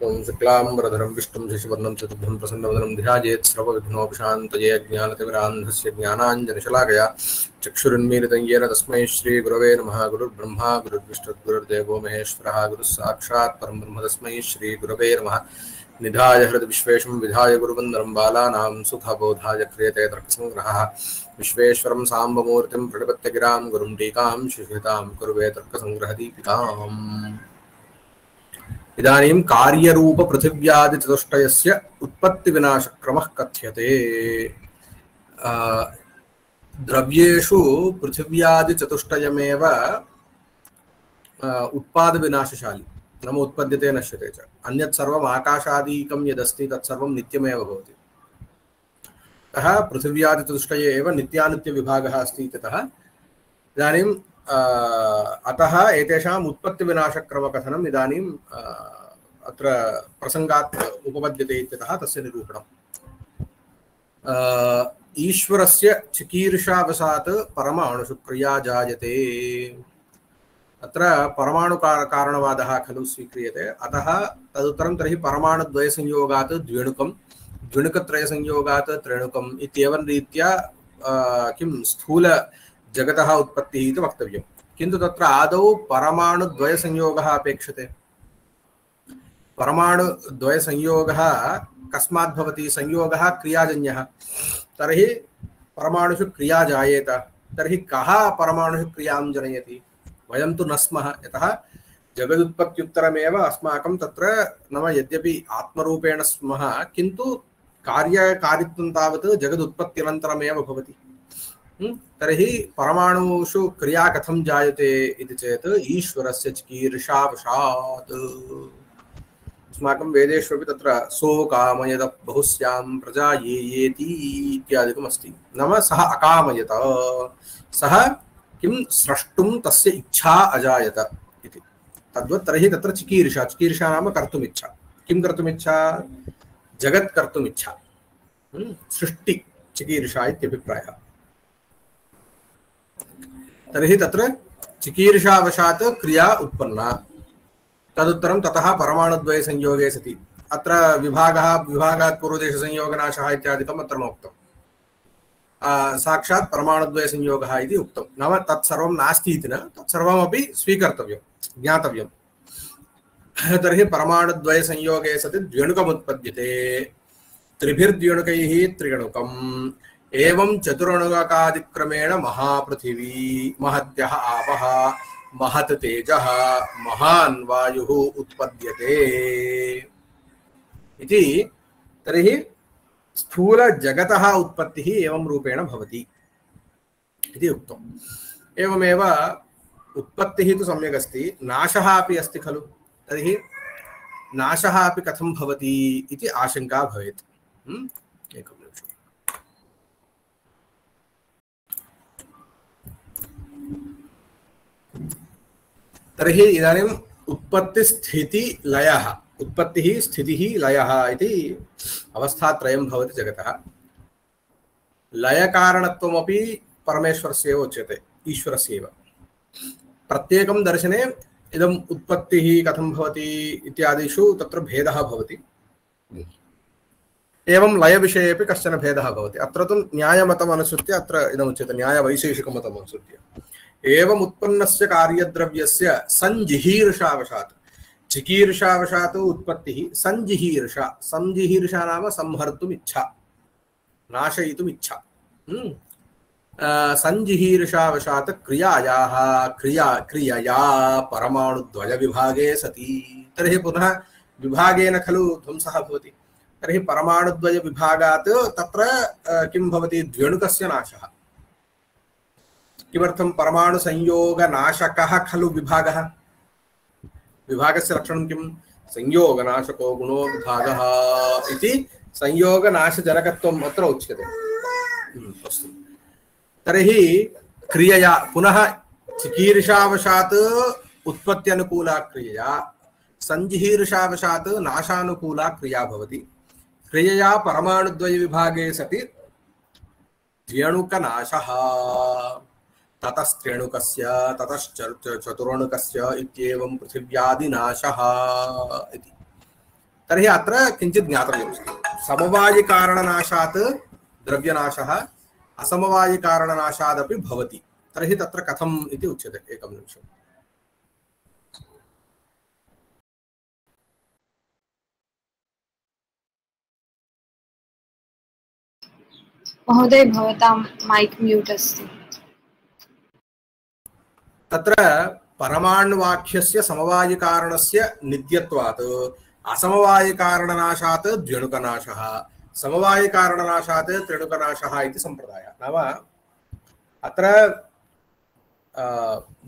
ओं शुक्लांबरधरं विष्णुं शशिवर्णं चतुर्भुजं प्रसन्नवदनं ध्यायेत् सर्वविघ्नोपशान्तये ज्ञानतिमिरान्धस्य ज्ञानाञ्जनशलाकया चक्षुरुन्मीलितं येन तस्मै श्रीगुरवे नमः। गुरुर्ब्रह्मा गुरुर्विष्णुर्गुरुर्देवो महेश्वरः गुरुः साक्षात् परं ब्रह्म तस्मै श्रीगुरवे नमः। निधाय हृद्विश्वेशं विधाय गुरुवन्दनं बालानां सुखबोधाय क्रियते तर्कसङ्ग्रहः। विश्वेश्वरं साम्बमूर्तिं प्रणिपत्य गिरां गुरुं टीकां शिष्यतां कुर्वे तर्कसङ्ग्रहदीपिकाम्। इदानीं कार्यरूप पृथिव्यादि चतुष्टयस्य उत्पत्तिविनाशक्रमः कथ्यते। द्रव्येषु पृथिव्यादि चतुष्टयमेव उत्पादविनाशशाली, नाम उत्पद्यते नश्यते च। अन्यत् सर्वम् आकाशादीकं यदस्ति तत्सर्वं नित्यमेव भवति। अतः पृथिव्यादि चतुष्टये एव नित्यानित्यविभागः अस्ति इत्यतः इदानीं अतः एतेषाम् उत्पत्तिविनाशक्रमकथनम् इदानीं अत्र प्रसङ्गात् उपपद्यते इत्यतः तस्य निरूपणम्। ईश्वरस्य चिकीर्षावशात् परमाणुषु क्रिया जायते। अत्र परमाणुकारणवादः खलु स्वीक्रियते। अतः तदुत्तरं तर्हि परमाणुद्वयसंयोगात् द्व्यणुकं, द्व्यणुकत्रयसंयोगात् त्रेणुकम् इत्येवं रीत्या किं स्थूल जगतः उत्पत्तिः इति वक्तव्यं। किन्तु तत्र आदौ परमाणुद्वयसंयोगः अपेक्षते। परमाणुद्वयसंयोगः कस्मात् भवति? संयोगः क्रियाजन्यः। तर्हि परमाणुषु क्रिया जायेत। तर्हि कः परमाणुषु क्रियां जनयति? वयं तु न स्मः, यतः जगदुत्पत्त्युत्तरमेव अस्माकं तत्र नाम यद्यपि आत्मरूपेण स्मः किन्तु कार्यकारित्वं तावत् जगदुत्पत्त्यनन्तरमेव भवति। तर्हि परमाणुषु क्रिया कथं जायते इति चेत् ईश्वरस्य चिकीर्षावशात्। अस्माकं वेदेष्वपि तत्र सोऽकामयत बहुस्यां प्रजा ये येति इत्यादिकम् अस्ति। नाम सः अकामयत, सः किं स्रष्टुं तस्य इच्छा अजायत इति। तद्वत् तर्हि तत्र चिकीर्षा, चिकीर्षा नाम कर्तुमिच्छा। किं कर्तुमिच्छा? जगत् कर्तुमिच्छा, सृष्टि चिकीर्षा इत्यभिप्रायः। तर्हि तत्र चिकीर्षावशात् क्रिया उत्पन्ना। तदुत्तरं ततः परमाणुद्वयसंयोगे सति अत्र विभागात् पूर्वदेशसंयोगनाशः इत्यादिकम् अत्र नोक्तम्। साक्षात् परमाणुद्वयसंयोगः इति उक्तं। नाम तत्सर्वं नास्ति इति न, तत्सर्वमपि स्वीकर्तव्यं, ज्ञातव्यं। तर्हि परमाणुद्वयसंयोगे सति द्व्यणुकमुत्पद्यते। त्रिभिर्द्व्यणुकैः त्रिगणुकम्। एवं चतुरणुकादिक्रमेण महापृथिवी, महत्यः आपः, महत् तेजः, महान् वायुः उत्पद्यते इति। तर्हि स्थूल जगतः उत्पत्तिः एवं रूपेण भवति इति उक्तम्। एवमेव उत्पत्तिः तु सम्यक् अस्ति, नाशः अपि अस्ति खलु। तर्हि नाशः अपि कथं भवति इति आशंका भवेत्। एकं निमिषम्। तर्हि इदानीम् उत्पत्तिस्थितिलयः, उत्पत्तिः स्थितिः लयः इति अवस्थात्रयं भवति जगतः। लयकारणत्वमपि परमेश्वरस्यैव उच्यते, ईश्वरस्यैव। प्रत्येकं दर्शने इदम् उत्पत्तिः कथं भवति इत्यादिषु तत्र भेदः भवति। एवं लयविषये अपि कश्चन भेदः भवति। अत्र तु न्यायमतम् अनुसृत्य अत्र इदमुच्यते, न्यायवैशेषिकमतम् अनुसृत्य। एवम् उत्पन्नस्य कार्यद्रव्यस्य सञ्जिहीर्षावशात्, चिकीर्षावशात् उत्पत्तिः, सञ्जिहीर्षा, सञ्जिहीर्षा नाम संहर्तुम् इच्छा, नाशयितुम् इच्छा। सञ्जिहीर्षावशात् क्रियायाः क्रियया परमाणुद्वयविभागे सति। तर्हि पुनः विभागेन खलु ध्वंसः भवति। तर्हि परमाणुद्वयविभागात् तत्र किं भवति? द्व्यणुकस्य नाशः। किमर्थं? परमाणुसंयोगनाशकः खलु विभागः। विभागस्य लक्षणं किं? संयोगनाशको गुणो विभागः इति संयोगनाशजनकत्वम् अत्र उच्यते। अस्तु। तर्हि क्रियया पुनः चिकीर्षावशात् उत्पत्त्यनुकूला क्रियया, सञ्जिहीर्षावशात् नाशानुकूला क्रिया भवति। क्रियया परमाणुद्वयविभागे सति द्व्यणुकनाशः, ततस्त्रेणुकस्य, ततश्चतुरणुकस्य इत्येवं पृथिव्यादिनाशः इति। तर्हि अत्र किञ्चित् ज्ञातव्यमस्ति। समवायिकारणनाशात् द्रव्यनाशः असमवायिकारणनाशादपि भवति। तर्हि तत्र कथम् इति उच्यते। एकं निमिषम्। महोदय भवतां माइक म्यूट अस्ति। तत्र परमाणुवाक्यस्य समवायिकारणस्य नित्यत्वात् असमवायिकारणनाशात् द्व्यणुकनाशः, समवायिकारणनाशात् त्रिणुकनाशः इति सम्प्रदायः। नाम अत्र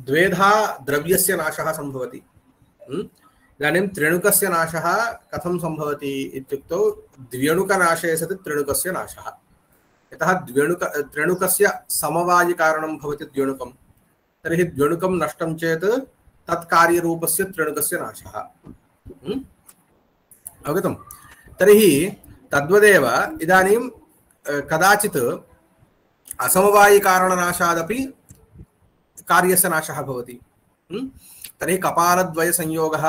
द्वेधा द्रव्यस्य नाशः सम्भवति। इदानीं त्रिणुकस्य नाशः कथं सम्भवति इत्युक्तौ द्व्यणुकनाशे सति त्रिणुकस्य नाशः। यतः त्रिणुकस्य समवायिकारणं भवति द्व्यणुकं, तर्हि द्व्यणुकं नष्टं चेत् तत्कार्यरूपस्य त्रिणुकस्य नाशः। अवगतं? तर्हि तद्वदेव इदानीं कदाचित् असमवायिकारणनाशादपि कार्यस्य नाशः भवति। तर्हि कपालद्वयसंयोगः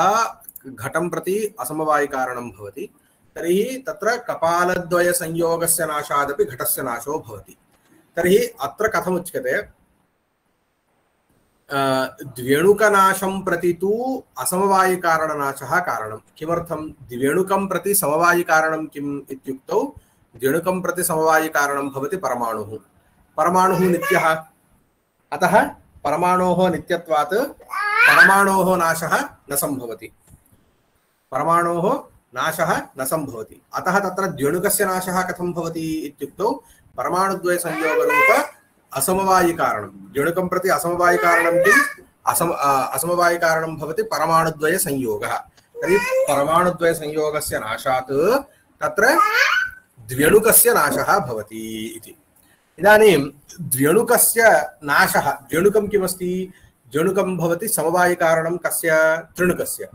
घटं प्रति असमवायिकारणं भवति। तर्हि तत्र कपालद्वयसंयोगस्य नाशादपि घटस्य नाशो भवति। तर्हि अत्र कथमुच्यते, द्व्यणुकनाशं प्रति तु असमवायिकारणनाशः कारणं। किमर्थं? द्व्यणुकं प्रति समवायिकारणं किम् इत्युक्तौ द्व्यणुकं प्रति समवायिकारणं भवति परमाणुः। परमाणुः नित्यः, अतः परमाणोः नित्यत्वात् परमाणोः नाशः न सम्भवति। परमाणोः नाशः न सम्भवति। अतः तत्र द्व्यणुकस्य नाशः कथं भवति इत्युक्तौ परमाणुद्वयसंयोगरूप असमवायिकारणं। द्व्यणुकं प्रति असमवायिकारणं किम्? असमवायिकारणं भवति परमाणुद्वयसंयोगः। तर्हि परमाणुद्वयसंयोगस्य नाशात् तत्र द्व्यणुकस्य नाशः भवति इति। इदानीं द्व्यणुकस्य नाशः, द्व्यणुकं किमस्ति? द्व्यणुकं भवति समवायिकारणं कस्य? त्रिणुकस्य।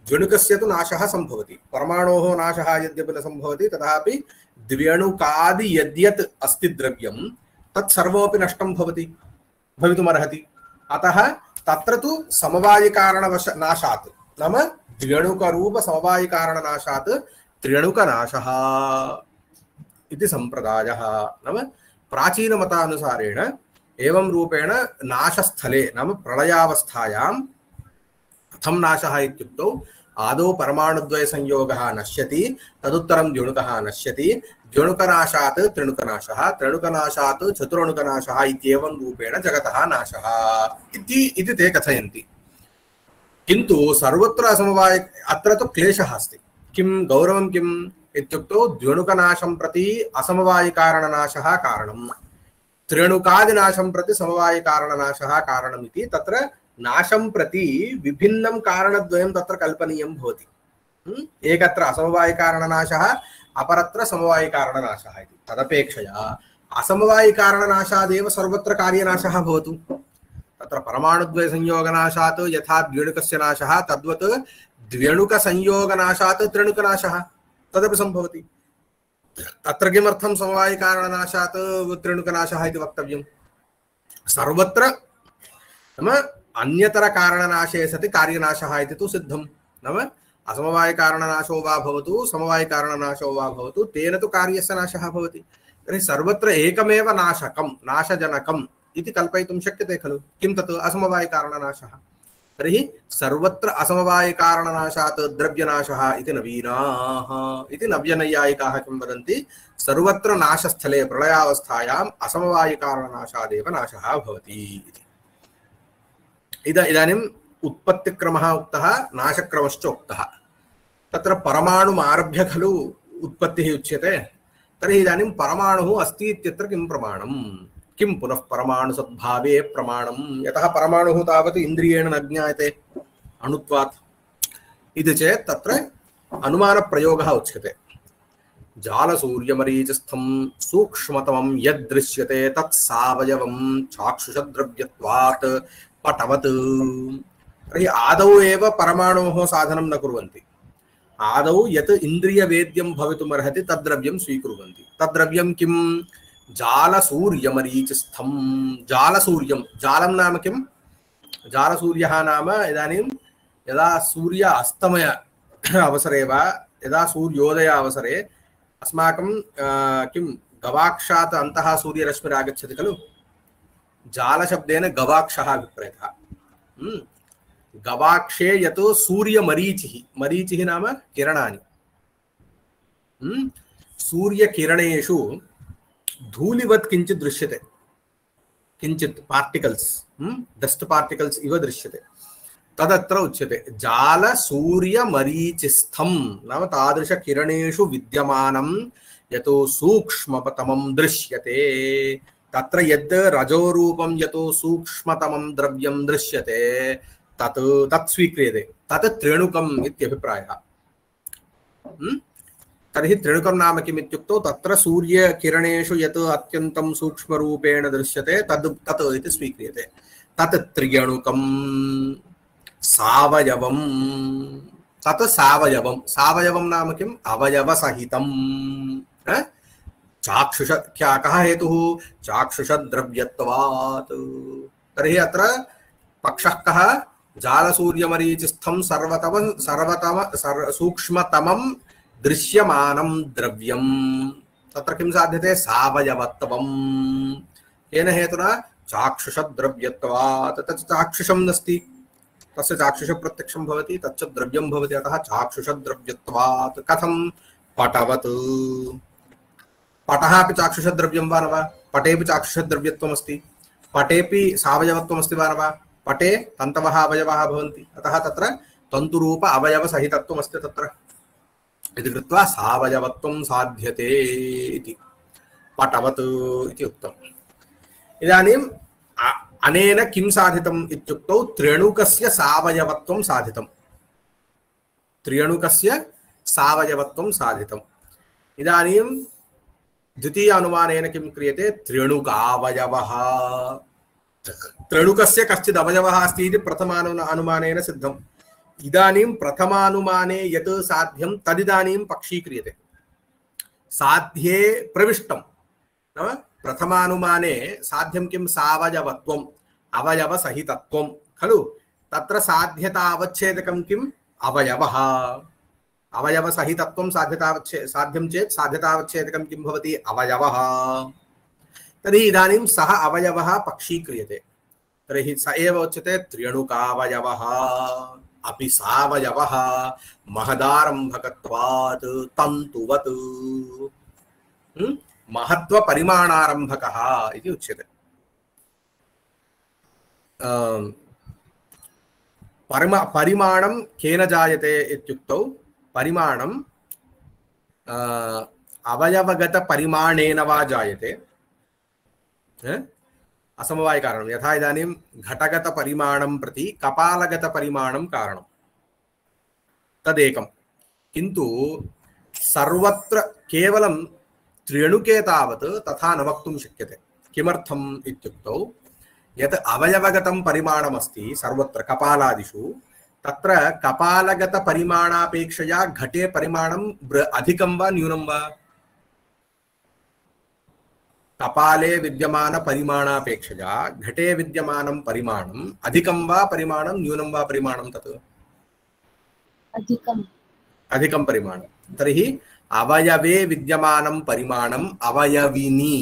द्व्यणुकस्य तु नाशः सम्भवति। परमाणोः नाशः यद्यपि न सम्भवति तथापि द्व्यणुकादि यद्यत् अस्ति द्रव्यं तत् सर्वमपि नष्टं भवितुमर्हति। अतः तत्र तु समवायिकारणनाशात्, नाम द्व्यणुकरूपसमवायिकारणनाशात् त्रिणुकनाशः इति सम्प्रदायः। नाम प्राचीनमतानुसारेण एवं रूपेण नाशस्थले, नाम प्रलयावस्थायां कथं नाशः इत्युक्तौ आदौ परमाणुद्वयसंयोगः नश्यति, तदुत्तरं द्व्यणुकः नश्यति, द्व्यणुकनाशात् त्रिणुकनाशः, त्रिणुकनाशात् चतुरणुकनाशः इत्येवं रूपेण जगतः नाशः इति ते कथयन्ति। किन्तु सर्वत्र असमवाय, अत्र तु क्लेशः अस्ति। किं गौरवं किम् इत्युक्तौ द्व्यणुकनाशं प्रति असमवायिकारणनाशः कारणं, त्रिणुकादिनाशं प्रति समवायिकारणनाशः कारणम् इति तत्र नाशं प्रति विभिन्नं कारणद्वयं तत्र कल्पनीयं भवति। एकत्र असमवायिकारणनाशः, अपरत्र समवायिकारणनाशः इति। तदपेक्षया असमवायिकारणनाशादेव सर्वत्र कार्यनाशः भवतु। तत्र परमाणुद्वयसंयोगनाशात् यथा द्व्यणुकस्य नाशः तद्वत् द्व्यणुकसंयोगनाशात् त्रिणुकनाशः तदपि सम्भवति। तत्र किमर्थं समवायिकारणनाशात् त्रिणुकनाशः इति वक्तव्यं? सर्वत्र नाम अन्यतरकारणनाशे सति कार्यनाशः इति तु सिद्धं। नाम असमवायिकारणनाशो वा भवतु समवायिकारणनाशो वा भवतु, तेन तु कार्यस्य नाशः भवति। तर्हि सर्वत्र एकमेव नाशकं, नाशजनकम् इति कल्पयितुं शक्यते खलु? किं तत्? असमवायिकारणनाशः। तर्हि सर्वत्र असमवायिकारणनाशात् द्रव्यनाशः इति नवीनाः इति नव्यनैयायिकाः किं वदन्ति? सर्वत्र नाशस्थले प्रलयावस्थायाम् असमवायिकारणनाशादेव नाशः भवति इति। इदानीम् उत्पत्तिक्रमः उक्तः, नाशक्रमश्च उक्तः। तत्र परमाणुमारभ्य खलु उत्पत्तिः उच्यते। तर्हि इदानीं परमाणुः अस्ति इत्यत्र किं प्रमाणम्? किं पुनः परमाणुसद्भावे प्रमाणं? यतः परमाणुः तावत् इन्द्रियेण न ज्ञायते अणुत्वात् इति चेत् तत्र अनुमानप्रयोगः उच्यते। जालसूर्यमरीचिस्थं सूक्ष्मतमं यद्दृश्यते तत् सावयवं चाक्षुषद्रव्यत्वात् पटवत्। तर्हि आदौ एव परमाणोः साधनं न कुर्वन्ति। आदौ यत् इन्द्रियवेद्यं भवितुमर्हति तद्द्रव्यं स्वीकुर्वन्ति। तद्द्रव्यं किं? जालसूर्यमरीचिस्थं। जालसूर्यं, जालं नाम किं? जालसूर्यः नाम इदानीं यदा सूर्य अस्तमय अवसरे वा यदा सूर्योदयावसरे अस्माकं किं गवाक्षात् अन्तः सूर्यरश्मिरागच्छति खलु, जालशब्देन गवाक्षः अभिप्रेतः। गवाक्षे यत् सूर्यमरीचिः, मरीचिः नाम किरणानि, सूर्यकिरणेषु धूलिवत् किञ्चित् दृश्यते, किञ्चित् पार्टिकल्स्, डस्ट् पार्टिकल्स् इव दृश्यते, तदत्र उच्यते जालसूर्यमरीचिस्थं नाम तादृशकिरणेषु विद्यमानं यतो सूक्ष्मतमं दृश्यते, तत्र यद् रजोरूपं यतो सूक्ष्मतमं द्रव्यं दृश्यते तत् स्वीक्रियते, तत् त्रेणुकम् इत्यभिप्रायः। तर्हि त्रेणुकं नाम किम् इत्युक्तौ तत्र सूर्यकिरणेषु यत् अत्यन्तं सूक्ष्मरूपेण दृश्यते तत् इति स्वीक्रियते, तत् त्रिगणुकं सावयवं, तत् सावयवं, सावयवं नाम किम् अवयवसहितं। चाक्षुष कः हेतुः, चाक्षुषद्रव्यत्वात्। तर्हि अत्र पक्षः कः, जालसूर्यमरीचिस्थं सूक्ष्मतमं दृश्यमानं द्रव्यं, तत्र किं साध्यते, सावयवत्वं। येन हेतुना चाक्षुषद्रव्यत्वात्, तत् चाक्षुषं नस्ति, तस्य चाक्षुष प्रत्यक्षं भवति, तच्च द्रव्यं भवति, अतः चाक्षुषद्रव्यत्वात्। कथं, पटवत्, पटः अपि चाक्षुषद्रव्यं वा न वा, पटेपि चाक्षुषद्रव्यत्वमस्ति, पटेपि सावयवत्वमस्ति वा न वा, पटे तन्तवः अवयवाः भवन्ति, अतः तत्र तन्तुरूप अवयवसहितत्वमस्ति तत्र इति कृत्वा सावयवत्वं साध्यते इति पटवत् इति उक्तम्। इदानीम् अनेन किं साधितम् इत्युक्तौ त्रेणुकस्य सावयवत्वं साधितम्, त्रेणुकस्य सावयवत्वं साधितम्। इदानीं द्वितीय अनुमानेन किं क्रियते, त्रेणुकावयवः, त्रेणुकस्य कश्चित् अवयवः अस्ति इति प्रथमानुमानेन सिद्धम्। इदानीं प्रथमानुमाने यत् साध्यं तदिदानीं पक्षीक्रियते, साध्ये प्रविष्टं नाम प्रथमानुमाने साध्यं किं, सावयवत्वम् अवयवसहितत्वं खलु, तत्र साध्यतावच्छेदकं किम्, अवयवः, अवयवसहितत्वं साध्यं चेत् साध्यतावच्छेदकं किं भवति, अवयवः। तर्हि इदानीं सः अवयवः पक्षीक्रियते, तर्हि स एव उच्यते त्र्यणुकावयवः। अपि सावयवः महदारम्भकत्वात् तन्तुवत्, महत्वपरिमाणारम्भकः इति उच्यते। परिमाणं केन जायते इत्युक्तौ, परिमाणं अवयवगतपरिमाणेन वा जायते, असमवायिकारणं। यथा इदानीं घटगतपरिमाणं प्रति कपालगतपरिमाणं कारणं, तदेकं, किन्तु सर्वत्र केवलं त्रेणुके तावत् तथा न वक्तुं शक्यते। किमर्थम् इत्युक्तौ, यत् अवयवगतं परिमाणमस्ति सर्वत्र कपालादिषु, तत्र कपालगतपरिमाणापेक्षया घटे परिमाणं अधिकं वा न्यूनं वा, कपाले विद्यमान परिमाणापेक्षया घटे विद्यमानं परिमाणम् अधिकं वा परिमाणं न्यूनं वा परिमाणं, तत् अधिकं परिमाणं। तर्हि अवयवे विद्यमानं परिमाणम् अवयविनी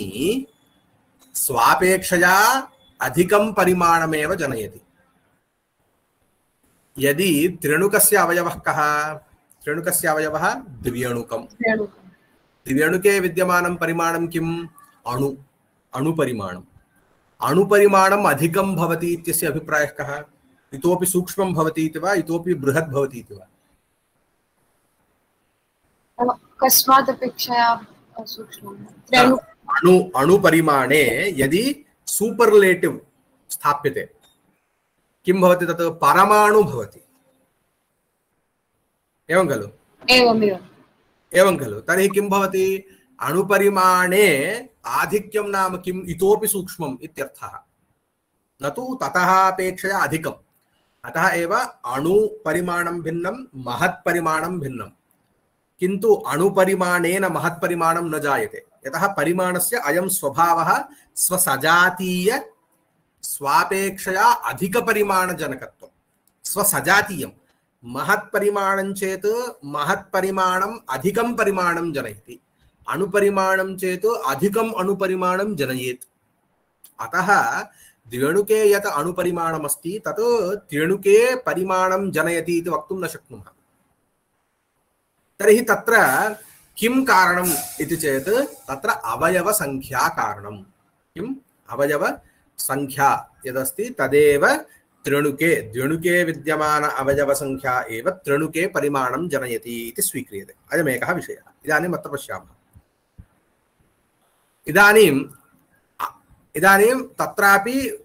स्वापेक्षया अधिकं परिमाणमेव जनयति। यदि त्रिणुकस्य अवयवः कः, त्रिणुकस्य अवयवः द्विअणुकं, द्विअणुके विद्यमानं परिमाणं किम्, अणु, अणुपरिमाणम्, अणुपरिमाणम् अधिकं भवति इत्यस्य अभिप्रायः कः, इतोपि सूक्ष्मं भवति इति वा, इतोपि बृहत् भवति इति वा, कस्मात् अपेक्षया सूक्ष्मं, अणुपरिमाणे यदि सूपर्लेटिव् स्थाप्यते किं भवति, तत् परमाणु भवति, एवं खलु, एवं खलु। तर्हि किं भवति, अणुपरिमाणे आधिक्यं नाम किम्, इतोपि सूक्ष्मम् इत्यर्थः, न तु ततः अपेक्षया अधिकम्। अतः एव अणुपरिमाणं भिन्नं, महत्परिमाणं भिन्नं, किन्तु अणुपरिमाणेन महत्परिमाणं न जायते, यतः परिमाणस्य अयं स्वभावः स्वसजातीय स्वापेक्षया अधिकपरिमाणजनकत्वं, स्वसजातीयं, महत्परिमाणं चेत् महत्परिमाणम् अधिकं परिमाणं जनयति, अणुपरिमाणं चेत् अधिकम् अणुपरिमाणं जनयेत्। अतः द्व्यणुके यत् अणुपरिमाणमस्ति तत् त्र्यणुके परिमाणं जनयति इति वक्तुं न शक्नुमः। तर्हि तत्र किं कारणम् इति चेत् तत्र अवयवसङ्ख्या कारणम्। किम् अवयवसङ्ख्या यदस्ति तदेव त्रिणुके द्व्यणुके विद्यमान अवयवसङ्ख्या एव त्रिणुके परिमाणं जनयति इति स्वीक्रियते। अयमेकः विषयः। इदानीम् अत्र पश्यामः। इदानीं तत्रापि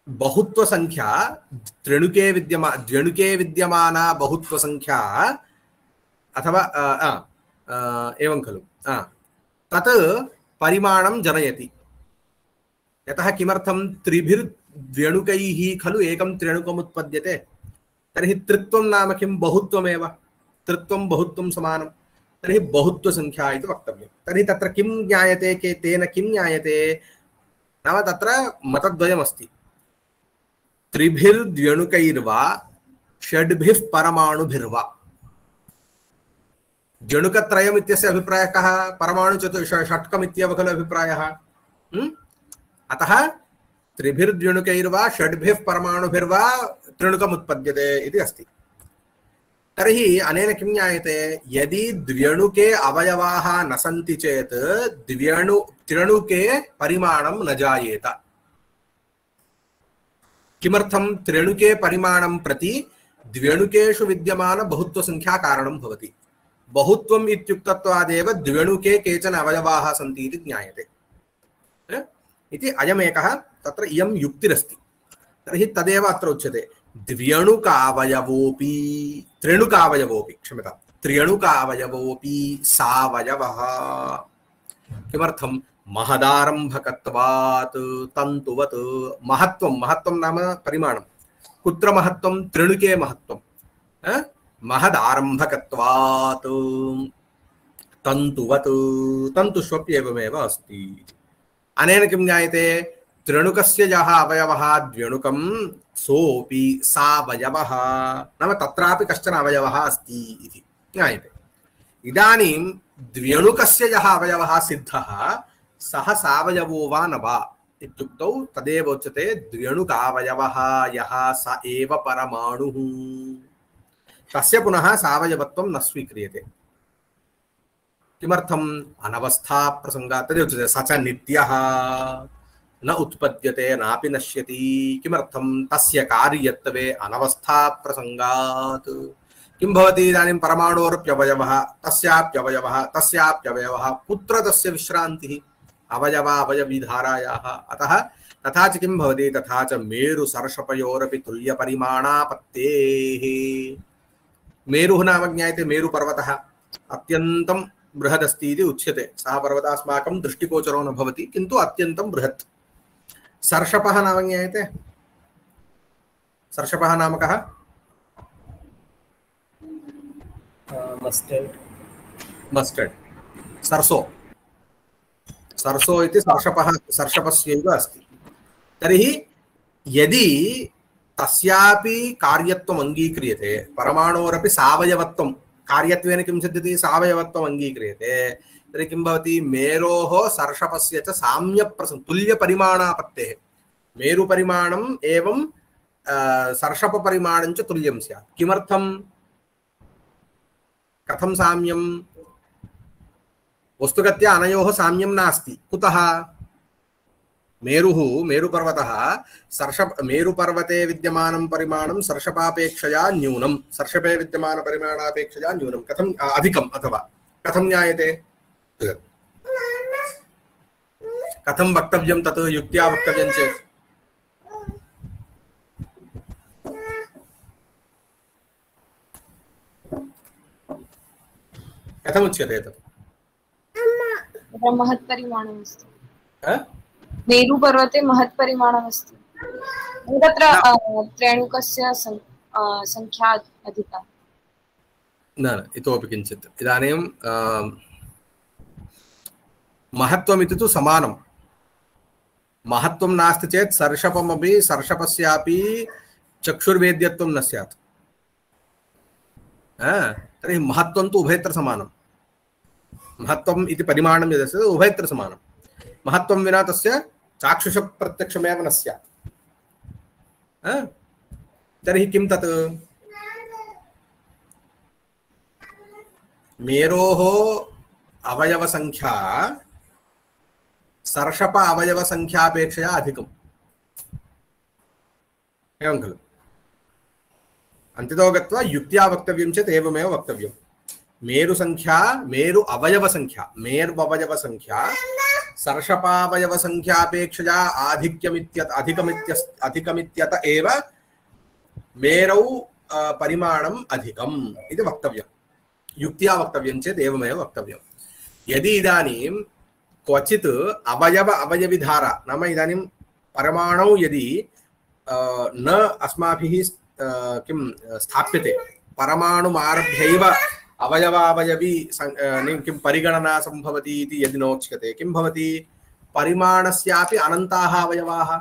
बहुत्वसङ्ख्या त्रिणुके द्व्यणुके विद्यमाना बहुत्वसङ्ख्या अथवा एवं खलु तत् परिमाणं जनयति। यतः किमर्थं त्रिभिर्द्व्यणुकैः खलु एकं त्र्यणुकम् उत्पद्यते। तर्हि त्रित्वं नाम किं? बहुत्वमेव। त्रित्वं बहुत्वं समानं। तर्हि बहुत्वसङ्ख्या इति वक्तव्यं। तर्हि तत्र किं ज्ञायते? तेन किं ज्ञायते नाम तत्र मतद्वयमस्ति। त्रिभिर्द्व्यणुकैर्वा षड्भिः परमाणुभिर्वा। द्व्यणुकत्रयम् इत्यस्य अभिप्रायः कः? परमाणुषट्कम् इत्येव खलु अभिप्रायः। अतः त्रिभिर्द्व्यणुकैर्वा षड्भिः परमाणुभिर्वा त्रिणुकम् उत्पद्यते इति अस्ति। तर्हि अनेन किं ज्ञायते? यदि द्व्यणुके अवयवाः न सन्ति चेत् त्रिणुके परिमाणं न जायेत। किमर्थं? त्रिणुके परिमाणं प्रति द्व्यणुकेषु विद्यमान बहुत्वसङ्ख्या कारणं भवति। बहुत्वम् इत्युक्तत्वादेव द्व्यणुके केचन अवयवाः सन्ति इति ज्ञायते इति अयमेकः तत्र इयं युक्तिरस्ति। तर्हि तदेव अत्र उच्यते द्व्यणुकावयवोऽपि त्र्यणुकावयवोऽपि सावयवः। किमर्थं? महदारम्भकत्वात् तन्तुवत्। महत्वं नाम परिमाणं। कुत्र महत्वं? त्रिणुके महत्वं। महदारम्भकत्वात् तन्तुवत्। तन्तुष्वप्येवमेव अस्ति। अनेन किं ज्ञायते? त्रिणुकस्य यः अवयवः द्व्यणुकं सोऽपि सावयवः नाम तत्रापि कश्चन अवयवः अस्ति इति ज्ञायते। इदानीं द्व्यणुकस्य यः अवयवः सिद्धः सः सावयवो वा न वा इत्युक्तौ तदेव उच्यते द्व्यणुकावयवः यः स एव परमाणुः। तस्य पुनः सावयवत्वं न स्वीक्रियते। किमर्थम्? अनवस्था प्रसंगात्। तदेव उच्यते स च नित्यः न उत्पद्यते नापि नश्यति। किमर्थं? तस्य कार्यत्वे अनवस्था प्रसंगात्। किं भवति? इदानीं परमाणोरप्यवयवः तस्याप्यवयवः कुत्र तस्य विश्रान्तिः? अवयवीधारायाः। अतः तथा च किं भवति? तथा च मेरुसर्षपयोरपि तुल्यपरिमाणापत्तेः। मेरुः नाम ज्ञायते मेरुपर्वतः अत्यन्तं बृहदस्ति इति उच्यते। सः पर्वतः अस्माकं दृष्टिगोचरो न भवति किन्तु अत्यन्तं बृहत्। सर्षपः नाम ज्ञायते? सर्षपः नाम कः? मस्टर्ड। सर्सो इति सर्षपस्यैव अस्ति। तर्हि यदि तस्यापि कार्यत्वम् अङ्गीक्रियते, परमाणोरपि सावयवत्वं कार्यत्वेन किं सिद्ध्यति? सावयवत्वम् अङ्गीक्रियते। तर्हि किं भवति? मेरोः सर्षपस्य च तुल्यपरिमाणापत्तेः। मेरुपरिमाणम् एवं सर्षपपरिमाणं च तुल्यं स्यात्। किमर्थं? कथं साम्यं? वस्तुगत्या अनयोः साम्यं नास्ति। कुतः? मेरुपर्वतः मेरुपर्वते विद्यमानं परिमाणं सर्षपापेक्षया न्यूनं, सर्षपे विद्यमानपरिमाणापेक्षया न्यूनं। कथम्? अधिकम् अथवा कथं ज्ञायते? कथं वक्तव्यं? तत् युक्त्या वक्तव्यं चेत् कथमुच्यते तत्? महत्परिमाणमस्ति। मेरुपर्वते महत्परिमाणमस्ति। तत्र त्र्यणुकस्य संख्या अधिका। न इतोपि किञ्चित्। इदानीं महत्त्वमिति तु समानं। महत्त्वं नास्ति चेत् सर्षपमपि सर्षपस्यापि चक्षुर्वेद्यत्वं न स्यात्। तर्हि महत्त्वं तु उभयत्र समानं। महत्त्वम् इति परिमाणं यदस्ति उभयत्र समानं। महत्त्वं विना तस्य चाक्षुषप्रत्यक्षमेव न स्यात्। तर्हि किं तत्? मेरोः अवयवसंख्या सर्षप अवयवसंख्यापेक्षया अधिकम्। एवं खलु? अन्तितो गत्वा युक्त्या वक्तव्यं चेत् एवमेव वक्तव्यं। मेरुसंख्या, मेरु अवयवसंख्या, मेर्ववयवसंख्या सर्षपावयवसंख्यापेक्षया अधिकमित्यत एव मेरौ परिमाणम् अधिकम् इति वक्तव्यम्। युक्त्या वक्तव्यं चेत् एवमेव वक्तव्यं। यदि इदानीं क्वचित् अवयव अवयविधारा, नाम इदानीं परमाणौ यदि न अस्माभिः किं स्थाप्यते, परमाणुमारभ्यैव अवयवावयवी किं परिगणना सम्भवति इति यदि नोच्यते, किं भवति? परिमाणस्यापि अनन्ताः अवयवाः,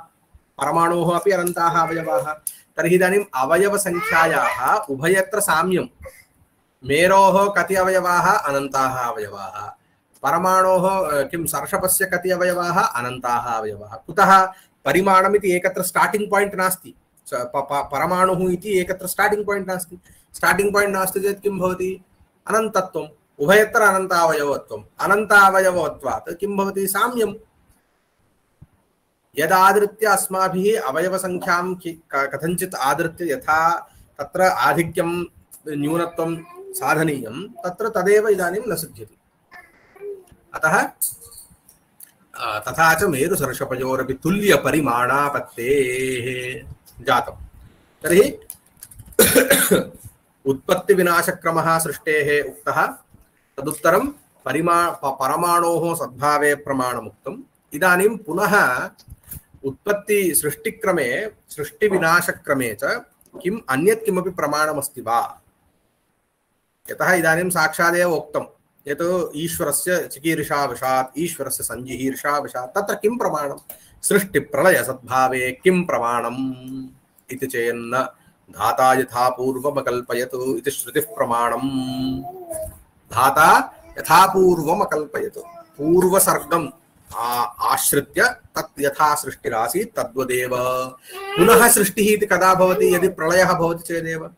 परमाणोः अपि अनन्ताः अवयवाः। तर्हि इदानीम् अवयवसंख्यायाः उभयत्र साम्यं। मेरोः कति अवयवाः? अनन्ताः अवयवाः। परमाणोः किं सर्षपस्य कति अवयवाः? अनन्ताः अवयवाः। कुतः? परिमाणमिति एकत्र स्टार्टिंग पॉइंट नास्ति। परमाणुः इति एकत्र स्टार्टिंग पॉइंट नास्ति। स्टार्टिंग पॉइंट नास्ति चेत् किं भवति? अनन्तत्वम्। उभयत्र अनन्तावयवत्वम्। अनन्तावयवत्वात् किं भवति? साम्यं। यदादृत्य अस्माभिः अवयवसंख्यां कथञ्चित् आदृत्य यथा तत्र आधिक्यं न्यूनत्वं साधनीयं, तत्र तदेव इदानीं न सिद्ध्यति। अतः तथा च मेरुसर्षपयोरपि तुल्यपरिमाणापत्तेः जातम्। तर्हि उत्पत्तिविनाशक्रमः सृष्टेः उक्तः, तदुत्तरं परमाणोः सद्भावे प्रमाणमुक्तम्। इदानीं पुनः उत्पत्ति सृष्टिक्रमे सृष्टिविनाशक्रमे च किम् अन्यत् किमपि प्रमाणमस्ति वा? यतः इदानीं साक्षादेव उक्तं यत् ईश्वरस्य चिकीर्षावशात्, ईश्वरस्य सञ्जिहीर्षावशात्, तत्र किं प्रमाणं? सृष्टिप्रलयसद्भावे किं प्रमाणम् इति चेन्न धाता यथा पूर्वमकल्पयतु इति श्रुतिः प्रमाणम्। धाता यथा पूर्वमकल्पयतु, पूर्वसर्गम् आश्रित्य तत् यथा सृष्टिरासीत् तद्वदेव पुनः सृष्टिः इति कदा भवति? यदि प्रलयः भवति चेदेव।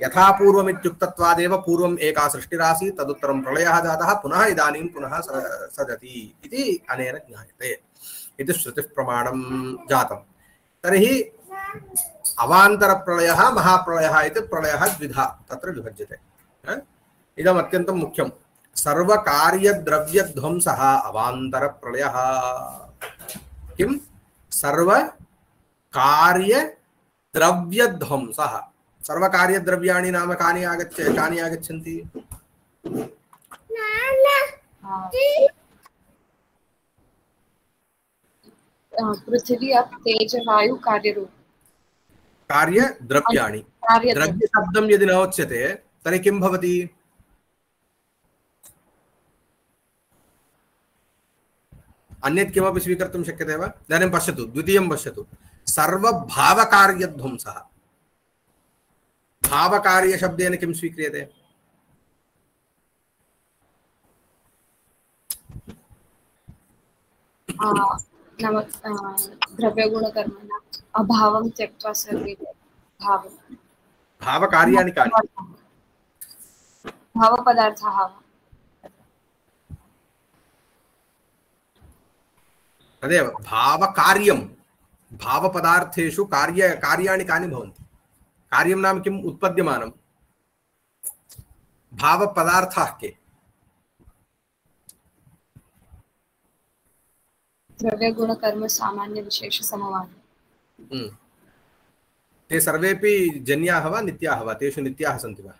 यथा पूर्वमित्युक्तत्वादेव पूर्वम् एका सृष्टिरासीत्, तदुत्तरं प्रलयः जातः, पुनः इदानीं पुनः सजति इति अनेन ज्ञायते। इति श्रुतिः प्रमाणं जातं। तर्हि अवान्तरप्रलयः महाप्रलयः इति प्रलयः द्विधा तत्र विभज्यते। इदम् अत्यन्तं मुख्यं। सर्वकार्यद्रव्यध्वंसः अवान्तरप्रलयः। किं? सर्वकार्यद्रव्यध्वंसः। सर्वकार्यद्रव्याणि नाम कानि आगच्छन्ति? पृथिवी अप तेज वायु कार्यरूप। कार्यद्रव्याणि। द्रव्यशब्दं यदि न उच्यते तर्हि किं भवति? अन्यत् किमपि स्वीकर्तुं शक्यते वा? इदानीं पश्यतु, द्वितीयं पश्यतु। सर्वभावकार्यध्वंसः। भावकार्यशब्देन किं स्वीक्रियते? नाम द्रव्यगुणकर्मणा अभावं त्यक्त्वा सर्वे भावं। भावकार्याणि कानि? भावपदार्थाः। तदेव भावकार्यं। भावपदार्थेषु कार्याणि कानि भवन्ति? कार्यं नाम किम्? उत्पद्यमानं। भावपदार्थाः के? द्रव्य गुण कर्म सामान्य विशेष समवाय। ते सर्वेपि जन्याः वा नित्याः वा? तेषु नित्याः सन्ति वा?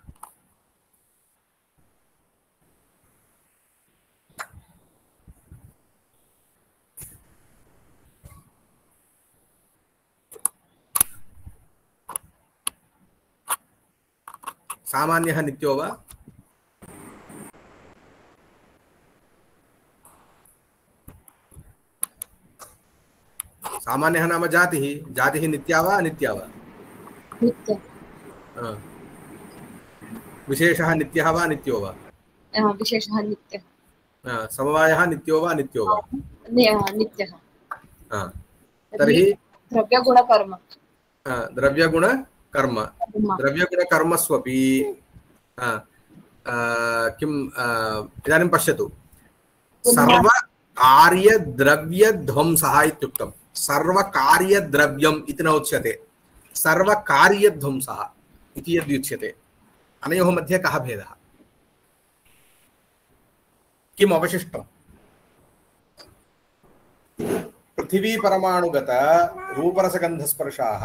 सामान्यः नित्यो वा? सामान्यः नाम जातिः। जातिः नित्या वा अनित्या वा? नित्य विशेषः नित्यः वा नित्यो वा? विशेषः नित्यः। समवायः नित्यो वा नित्यो वा? नित्यः। तर्हि द्रव्यगुणकर्म। द्रव्यगुणकर्म द्रव्यगुणकर्मस्वपि किं इदानीं पश्यतु, सर्वकार्यद्रव्यध्वंसः इत्युक्तं। सर्वकार्यद्रव्यम् इति न उच्यते, सर्वकार्यध्वंसः इति यद्युच्यते। अनयोः मध्ये कः भेदः? किम् अवशिष्टम्? पृथिवी परमाणुगत रूपरसगन्धस्पर्शाः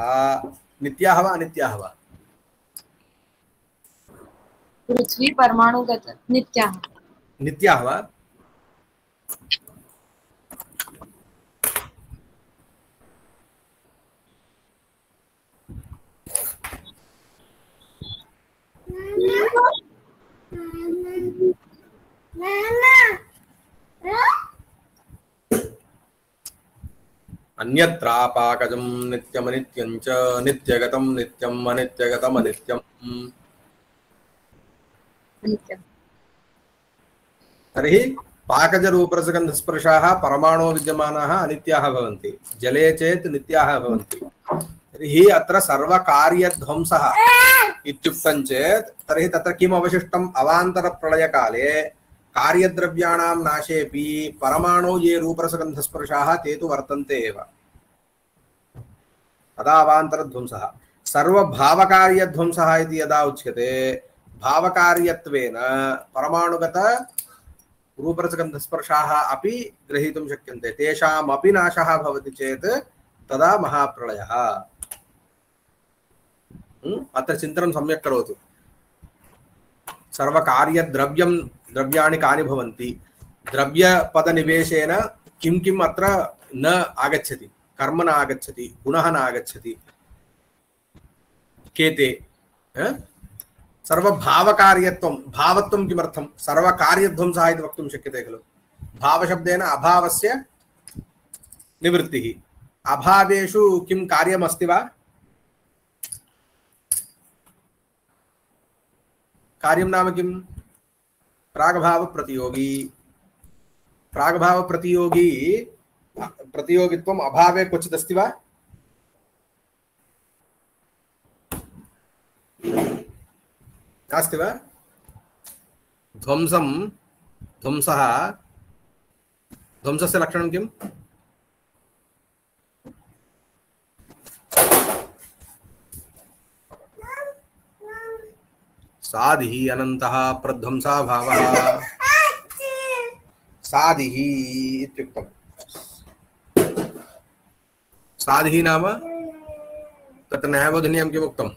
नित्याः वा अनित्याः वा? पृथ्वी परमाणुगत नित्याः। नित्याः वा? अन्यत्रापाकजं नित्यमनित्यं च नित्यगतं नित्यम् अनित्यगतम् अनित्यम्। तर्हि पाकजरूपरसगन्धस्पर्शाः परमाणो विद्यमानाः अनित्याः भवन्ति, जले चेत् नित्याः भवन्ति। तर्हि अत्र सर्वकार्यध्वंसः इत्युक्तं चेत् तर्हि तत्र किम् अवशिष्टम्? अवान्तरप्रलयकाले कार्यद्रव्याणां नाशेऽपि परमाणो ये रूपरसगन्धस्पर्शाः ते तु वर्तन्ते एव, तदा अवान्तरध्वंसः। सर्वभावकार्यध्वंसः इति यदा उच्यते, भावकार्यत्वेन परमाणुगत रूपरसगन्धस्पर्शाः अपि ग्रहीतुं शक्यन्ते। तेषामपि नाशः भवति चेत् तदा महाप्रलयः। अत्र चिन्तनं सम्यक् करोतु। सर्वकार्यद्रव्यं द्रव्याणि कानि भवन्ति? द्रव्यपदनिवेशेन किं किम् अत्र न आगच्छति? कर्म न आगच्छति, गुणः न आगच्छति। केते? सर्वभावकार्यत्वं, भावत्वं किमर्थं? सर्वकार्यध्वंसः इति वक्तुं शक्यते खलु। भावशब्देन अभावस्य निवृत्तिः। अभावेषु किं कार्यमस्ति वा? कार्यं नाम किं? प्रागभावप्रतियोगी। प्रागभावप्रतियोगी प्रतियोगित्वम् अभावे क्वचित् अस्ति वा? नास्ति वा? ध्वंसस्य लक्षणं किम्? साधिः अनन्तः प्रध्वंसा भावः। साधिः इत्युक्तं। साधिः नाम तत्र न्यायबोधनीयं किमुक्तम्?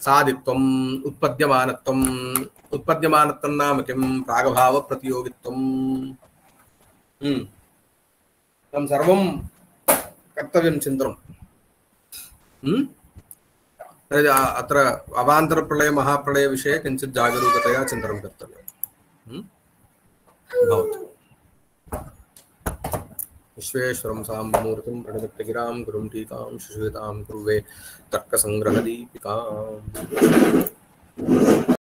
साधित्वम्, उत्पद्यमानत्वम्। उत्पद्यमानत्वं नाम किं? प्रागभावप्रतियोगित्वम्। तं सर्वं कर्तव्यं चिन्तनम्। अत्र अवान्तरप्रलय महाप्रलय विषये किञ्चित् जागरूकतया चिन्तनं कर्तव्यम् भवतु। विश्वेश्वरं साम्बमूर्तिं प्रणिमित्तगिरां गुरुं टीकां सुश्रुतां कुर्वे तर्कसङ्ग्रहदीपिकाम्।